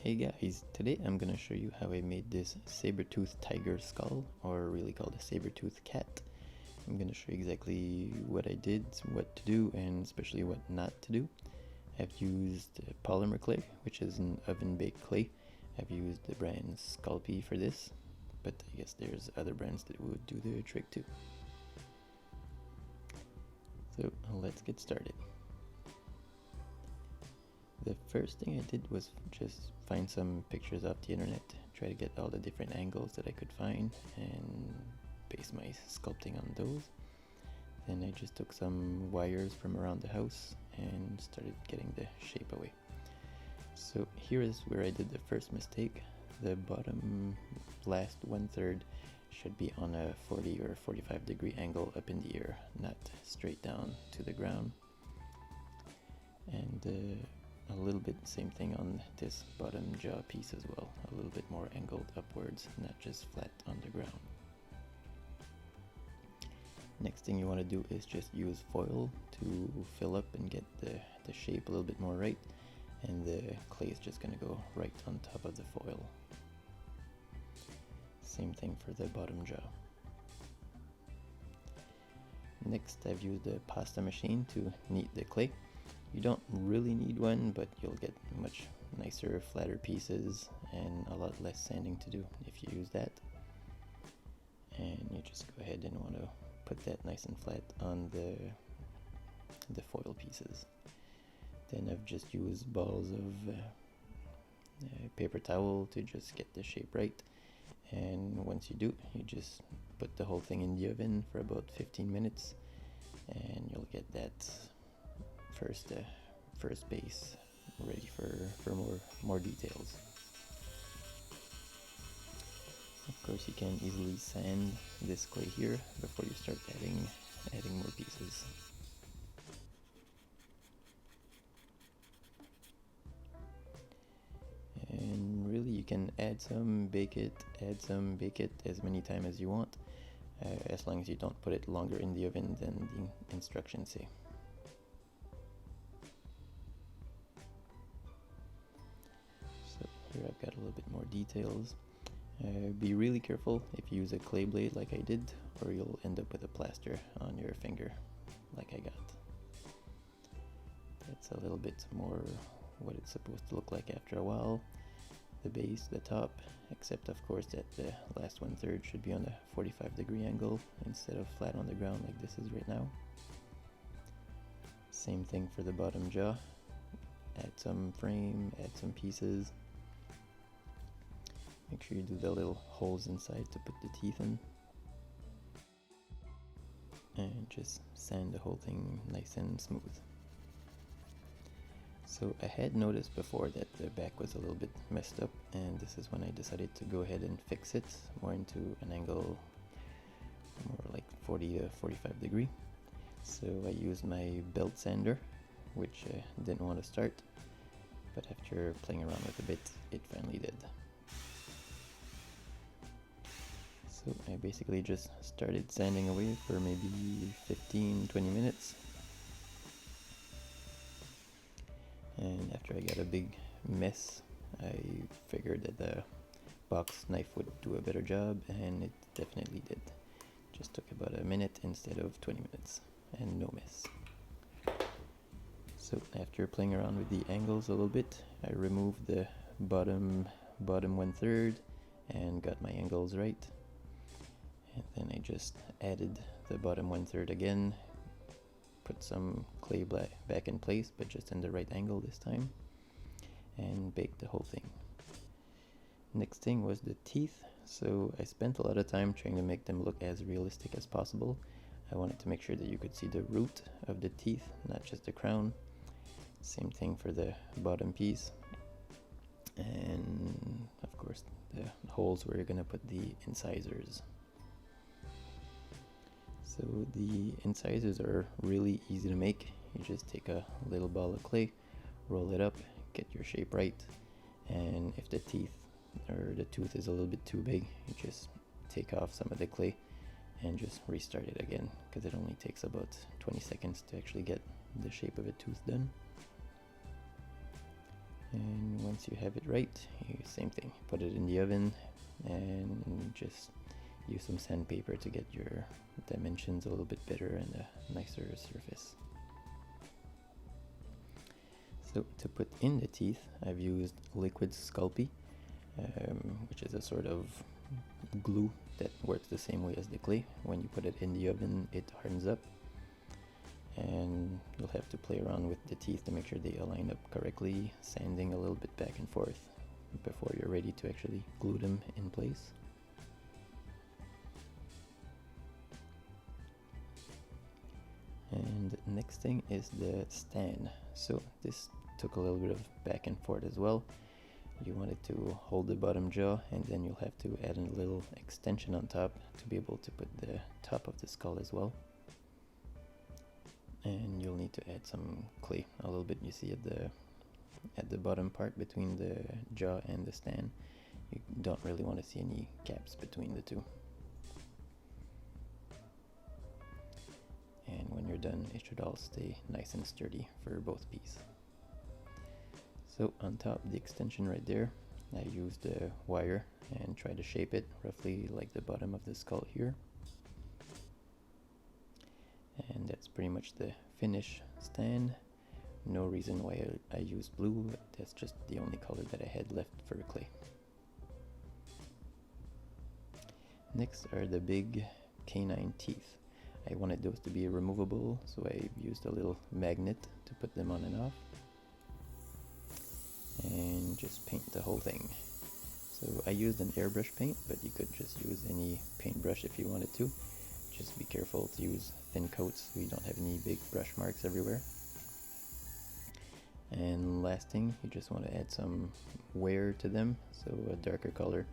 Hey guys, today I'm gonna show you how I made this saber-toothed tiger skull, or really called a saber-toothed cat. I'm gonna show you exactly what I did, what to do, and especially what not to do. I've used polymer clay, which is an oven-baked clay. I've used the brand Sculpey for this, but I guess there's other brands that would do the trick too. So let's get started. The first thing I did was just find some pictures off the internet, try to get all the different angles that I could find and base my sculpting on those. Then I just took some wires from around the house and started getting the shape away. So here is where I did the first mistake. The bottom last 1/3 should be on a 40 or 45 degree angle up in the air, not straight down to the ground. And a little bit same thing on this bottom jaw piece as well, a little bit more angled upwards, not just flat on the ground. Next thing you want to do is just use foil to fill up and get the shape a little bit more right, and the clay is just going to go right on top of the foil. Same thing for the bottom jaw. Next, I've used a pasta machine to knead the clay. You don't really need one, but you'll get much nicer, flatter pieces and a lot less sanding to do if you use that. And you just go ahead and want to put that nice and flat on the foil pieces. Then I've just used balls of paper towel to just get the shape right. And once you do, you just put the whole thing in the oven for about 15 minutes and you'll get that first base ready for more details. Of course, you can easily sand this clay here before you start adding more pieces. And really, you can add some, bake it, add some, bake it as many times as you want, as long as you don't put it longer in the oven than the instructions say. Here I've got a little bit more details. Be really careful if you use a clay blade like I did, or you'll end up with a plaster on your finger like I got. That's a little bit more what it's supposed to look like after a while. The base, the top, except of course that the last 1/3 should be on a 45 degree angle instead of flat on the ground like this is right now. Same thing for the bottom jaw. Add some frame, add some pieces. Make sure you do the little holes inside to put the teeth in. And just sand the whole thing nice and smooth. So I had noticed before that the back was a little bit messed up, and this is when I decided to go ahead and fix it more into an angle more like 40 to 45 degree. So I used my belt sander, which didn't want to start, but after playing around with a bit, it finally did. So I basically just started sanding away for maybe 15-20 minutes. And after I got a big mess, I figured that the box knife would do a better job, and it definitely did. Just took about a minute instead of 20 minutes, and no mess. So after playing around with the angles a little bit, I removed the bottom 1/3 and got my angles right. And then I just added the bottom 1/3 again, put some clay back in place, but just in the right angle this time, and baked the whole thing. Next thing was the teeth. So I spent a lot of time trying to make them look as realistic as possible. I wanted to make sure that you could see the root of the teeth, not just the crown. Same thing for the bottom piece. And of course the holes where you're gonna put the incisors. So the incisors are really easy to make. You just take a little ball of clay, roll it up, get your shape right, and if the teeth or the tooth is a little bit too big, you just take off some of the clay and just restart it again, because it only takes about 20 seconds to actually get the shape of a tooth done. And once you have it right, same thing, put it in the oven and just use some sandpaper to get your dimensions a little bit better and a nicer surface. So to put in the teeth, I've used liquid Sculpey, which is a sort of glue that works the same way as the clay. When you put it in the oven, it hardens up, and you'll have to play around with the teeth to make sure they align up correctly, sanding a little bit back and forth before you're ready to actually glue them in place. And next thing is the stand. So this took a little bit of back and forth as well. You want it to hold the bottom jaw, and then you'll have to add a little extension on top to be able to put the top of the skull as well. And you'll need to add some clay, a little bit. You see at the bottom part between the jaw and the stand, you don't really want to see any gaps between the two. And when you're done, it should all stay nice and sturdy for both pieces. So on top, the extension right there, I used a wire and tried to shape it roughly like the bottom of the skull here. And that's pretty much the finish stand. No reason why I used blue, that's just the only color that I had left for clay. Next are the big canine teeth. I wanted those to be removable, so I used a little magnet to put them on and off. And just paint the whole thing. So I used an airbrush paint, but you could just use any paintbrush if you wanted to. Just be careful to use thin coats so you don't have any big brush marks everywhere. And last thing, you just want to add some wear to them, so a darker color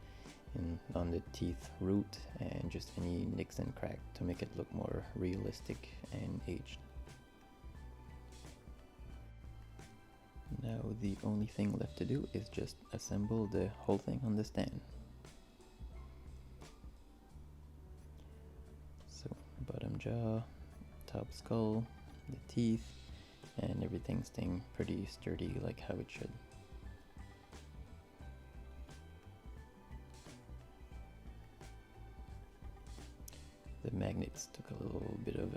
on the teeth root and just any nicks and cracks to make it look more realistic and aged. Now the only thing left to do is just assemble the whole thing on the stand. So bottom jaw, top skull, the teeth, and everything staying pretty sturdy like how it should. The magnets took a little bit of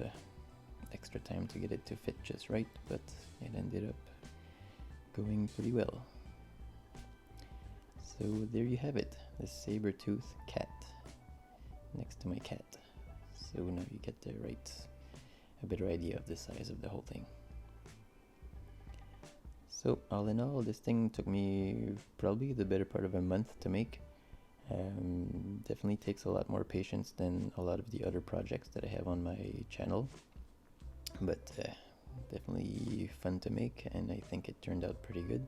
extra time to get it to fit just right, but it ended up going pretty well. So there you have it, the saber tooth cat next to my cat. So now you get a better idea of the size of the whole thing. So all in all, this thing took me probably the better part of a month to make. Definitely takes a lot more patience than a lot of the other projects that I have on my channel, but definitely fun to make, and I think it turned out pretty good.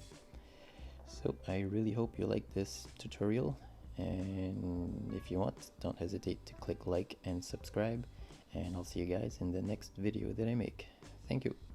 So I really hope you like this tutorial, and if you want, don't hesitate to click like and subscribe, and I'll see you guys in the next video that I make. Thank you.